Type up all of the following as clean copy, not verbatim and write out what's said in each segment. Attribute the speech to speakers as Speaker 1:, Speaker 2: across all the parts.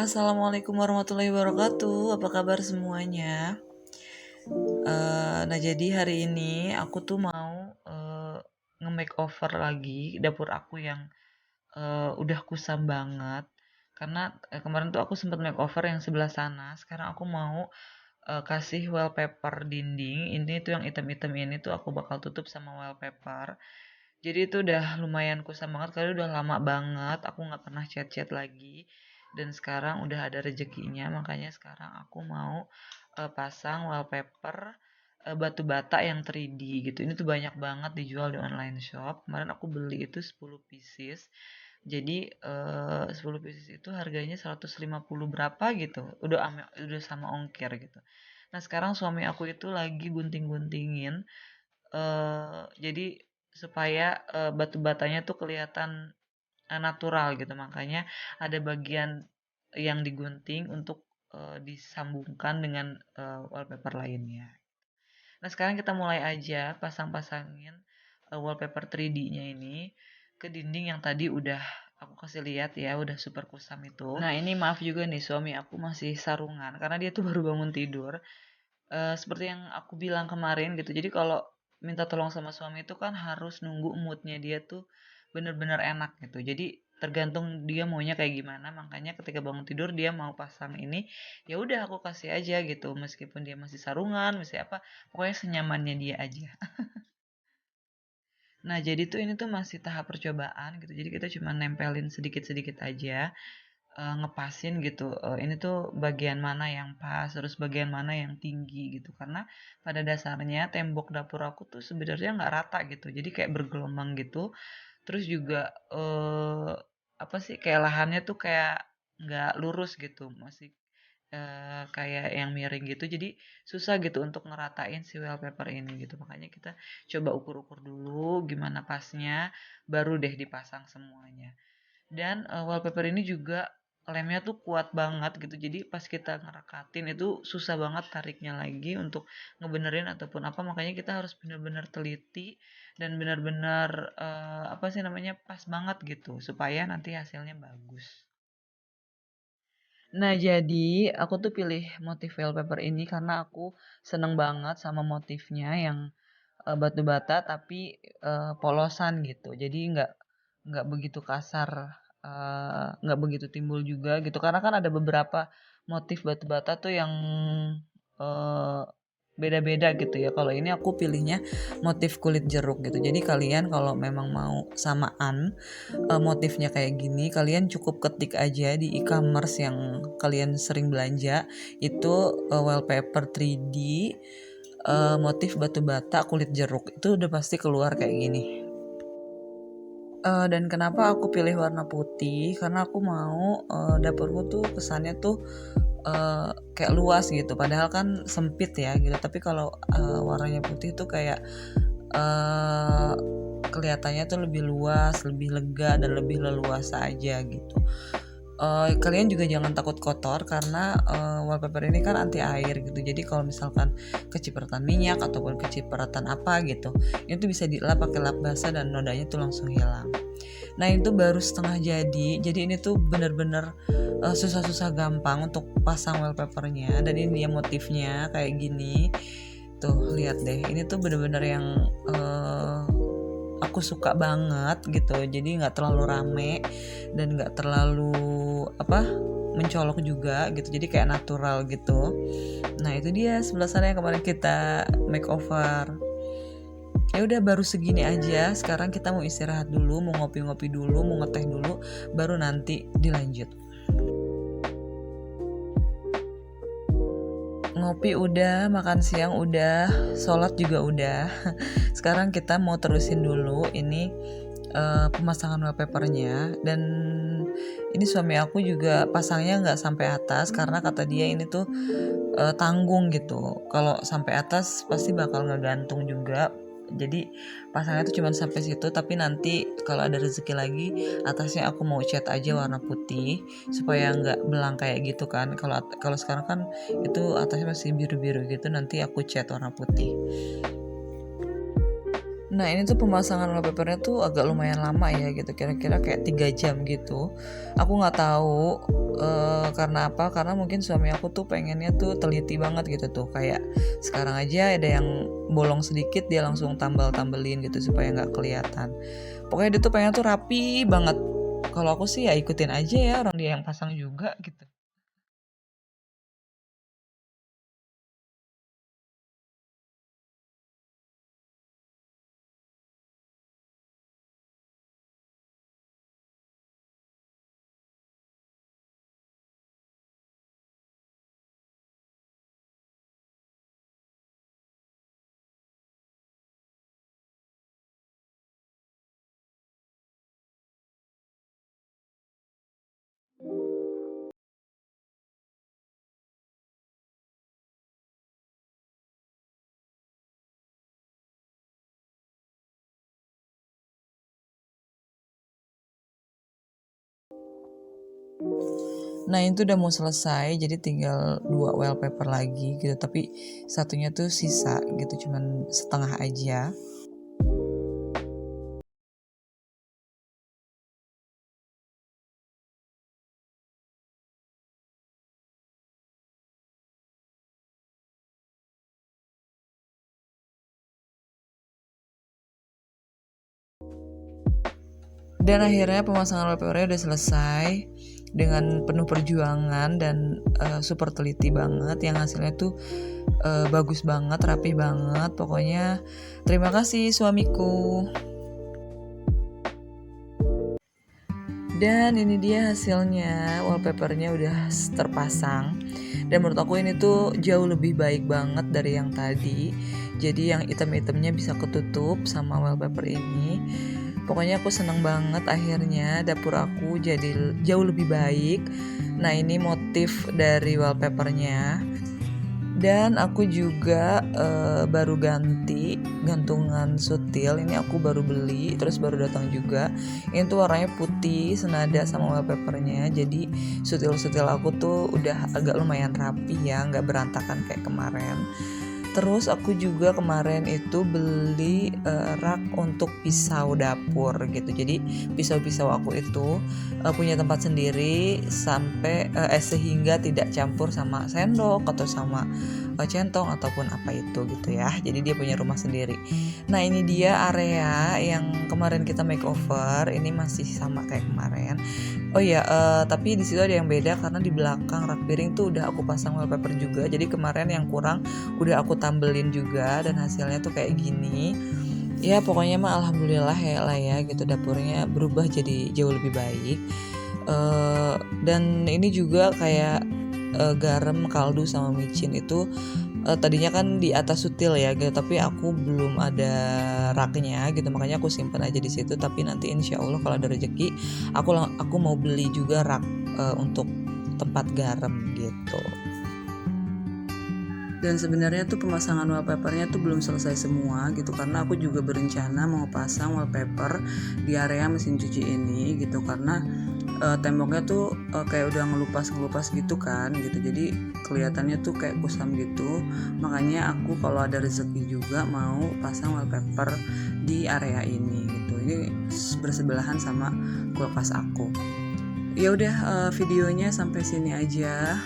Speaker 1: Assalamualaikum warahmatullahi wabarakatuh. Apa kabar semuanya? Nah jadi hari ini aku tuh mau nge-makeover lagi dapur aku yang udah kusam banget. Karena kemarin tuh aku sempat makeover yang sebelah sana. Sekarang aku mau kasih wallpaper dinding. Ini tuh yang hitam-hitam ini tuh aku bakal tutup sama wallpaper. Jadi itu udah lumayan kusam banget karena udah lama banget aku nggak pernah chat-chat lagi. Dan sekarang udah ada rezekinya, makanya sekarang aku mau pasang wallpaper batu bata yang 3D gitu. Ini tuh banyak banget dijual di online shop. Kemarin aku beli itu 10 pieces. Jadi 10 pieces itu harganya 150 berapa gitu. Udah sama ongkir gitu. Nah, sekarang suami aku itu lagi gunting-guntingin jadi supaya batu batanya tuh kelihatan natural gitu. Makanya ada bagian yang digunting untuk disambungkan dengan wallpaper lainnya. Nah, sekarang kita mulai aja pasang-pasangin wallpaper 3D-nya ini ke dinding yang tadi udah aku kasih lihat ya, udah super kusam itu. Nah, ini maaf juga nih suami aku masih sarungan karena dia tuh baru bangun tidur. Seperti yang aku bilang kemarin gitu. Jadi kalau minta tolong sama suami itu kan harus nunggu moodnya dia tuh bener-bener enak gitu. Jadi tergantung dia maunya kayak gimana. Makanya ketika bangun tidur dia mau pasang ini, ya udah aku kasih aja gitu. Meskipun dia masih sarungan, masih apa, pokoknya senyamannya dia aja. Nah, jadi tuh ini tuh masih tahap percobaan gitu. Jadi kita cuma nempelin sedikit-sedikit aja, ngepasin gitu, ini tuh bagian mana yang pas, terus bagian mana yang tinggi gitu. Karena pada dasarnya tembok dapur aku tuh sebenarnya nggak rata gitu, jadi kayak bergelombang gitu. Terus juga, apa sih, kayak lahannya tuh kayak nggak lurus gitu, masih, kayak yang miring gitu. Jadi susah gitu untuk ngeratain si wallpaper ini gitu. Makanya kita coba ukur-ukur dulu gimana pasnya, baru deh dipasang semuanya. Dan, wallpaper ini juga lemnya tuh kuat banget gitu. Jadi pas kita ngerekatin itu susah banget tariknya lagi untuk ngebenerin ataupun apa. Makanya kita harus bener-bener teliti dan bener-bener, apa sih namanya, pas banget gitu supaya nanti hasilnya bagus. Nah, jadi aku tuh pilih motif wallpaper ini karena aku seneng banget sama motifnya yang batu bata tapi polosan gitu. Jadi nggak begitu kasar, nggak begitu timbul juga gitu. Karena kan ada beberapa motif batu bata tuh yang eee, beda-beda gitu ya. Kalau ini aku pilihnya motif kulit jeruk gitu. Jadi kalian kalau memang mau samaan motifnya kayak gini, kalian cukup ketik aja di e-commerce yang kalian sering belanja, itu wallpaper 3D motif batu bata kulit jeruk. Itu udah pasti keluar kayak gini. Dan kenapa aku pilih warna putih? Karena aku mau dapurku tuh kesannya tuh kayak luas gitu. Padahal kan sempit ya gitu. Tapi kalau warnanya putih tuh kayak uh, kelihatannya tuh lebih luas, lebih lega dan lebih leluasa aja gitu. Kalian juga jangan takut kotor karena wallpaper ini kan anti air gitu. Jadi kalau misalkan kecipratan minyak ataupun kecipratan apa gitu, itu bisa dilap pakai lap basah dan nodanya tuh langsung hilang. Nah, itu baru setengah jadi. Jadi ini tuh bener-bener susah-susah gampang untuk pasang wallpapernya. Dan ini dia motifnya kayak gini. Tuh lihat deh, ini tuh bener-bener yang aku suka banget gitu. Jadi nggak terlalu rame dan nggak terlalu apa mencolok juga gitu. Jadi kayak natural gitu. Nah, itu dia sebelah sana yang kemarin kita makeover. Ya udah baru segini aja. Sekarang kita mau istirahat dulu, mau ngopi-ngopi dulu, mau ngeteh dulu, baru nanti dilanjut. Ngopi udah, makan siang udah, sholat juga udah. Sekarang kita mau terusin dulu ini pemasangan wallpapernya. Dan ini suami aku juga pasangnya nggak sampai atas karena kata dia ini tuh tanggung gitu. Kalau sampai atas pasti bakal ngegantung juga. Jadi pasangnya tuh cuma sampai situ, tapi nanti kalau ada rezeki lagi atasnya aku mau cat aja warna putih supaya nggak belang kayak gitu kan. Kalau kalau sekarang kan itu atasnya masih biru-biru gitu, nanti aku cat warna putih. Nah ini tuh pemasangan wallpapernya tuh agak lumayan lama ya gitu, kira-kira kayak 3 jam gitu. Aku nggak tahu karena apa, karena mungkin suami aku tuh pengennya tuh teliti banget gitu tuh, kayak sekarang aja ada yang bolong sedikit dia langsung tambal-tambelin gitu supaya nggak kelihatan. Pokoknya dia tuh pengen tuh rapi banget. Kalau aku sih ya ikutin aja ya, orang dia yang pasang juga gitu. Nah itu udah mau selesai, jadi tinggal 2 wallpaper lagi gitu, tapi satunya tuh sisa gitu, cuman setengah aja. Dan akhirnya pemasangan wallpapernya udah selesai dengan penuh perjuangan dan super teliti banget, yang hasilnya tuh bagus banget, rapi banget. Pokoknya terima kasih suamiku. Dan ini dia hasilnya, wallpapernya udah terpasang. Dan menurut aku ini tuh jauh lebih baik banget dari yang tadi. Jadi yang item-itemnya bisa ketutup sama wallpaper ini. Pokoknya aku seneng banget akhirnya dapur aku jadi jauh lebih baik. Nah ini motif dari wallpapernya. Dan aku juga baru ganti gantungan sutil, ini aku baru beli terus baru datang juga. Ini tuh warnanya putih senada sama wallpapernya, jadi sutil-sutil aku tuh udah agak lumayan rapi ya, nggak berantakan kayak kemarin. Terus aku juga kemarin itu beli rak untuk pisau dapur gitu. Jadi pisau-pisau aku itu punya tempat sendiri sampai sehingga tidak campur sama sendok atau sama centong ataupun apa itu gitu ya. Jadi dia punya rumah sendiri. Nah ini dia area yang kemarin kita makeover. Ini masih sama kayak kemarin. Oh iya, tapi di situ ada yang beda karena di belakang rak piring tuh udah aku pasang wallpaper juga. Jadi kemarin yang kurang udah aku tambelin juga dan hasilnya tuh kayak gini. Ya pokoknya mah alhamdulillah ya lah ya gitu, dapurnya berubah jadi jauh lebih baik. Dan ini juga kayak garam, kaldu sama micin itu tadinya kan di atas sutil ya gitu, tapi aku belum ada raknya gitu, makanya aku simpan aja di situ. Tapi nanti insya Allah kalau ada rezeki aku mau beli juga rak untuk tempat garam gitu. Dan sebenarnya tuh pemasangan wallpapernya tuh belum selesai semua gitu, karena aku juga berencana mau pasang wallpaper di area mesin cuci ini gitu, karena temboknya tuh kayak udah ngelupas gitu kan gitu, jadi kelihatannya tuh kayak kusam gitu. Makanya aku kalau ada rezeki juga mau pasang wallpaper di area ini gitu. Ini bersebelahan sama kulkas aku. Ya udah, videonya sampai sini aja.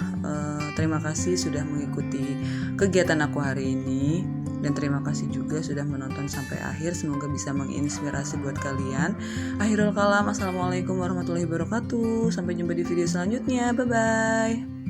Speaker 1: Terima kasih sudah mengikuti kegiatan aku hari ini, dan terima kasih juga sudah menonton sampai akhir. Semoga bisa menginspirasi buat kalian. Akhirul kalam, assalamualaikum warahmatullahi wabarakatuh. Sampai jumpa di video selanjutnya. Bye bye.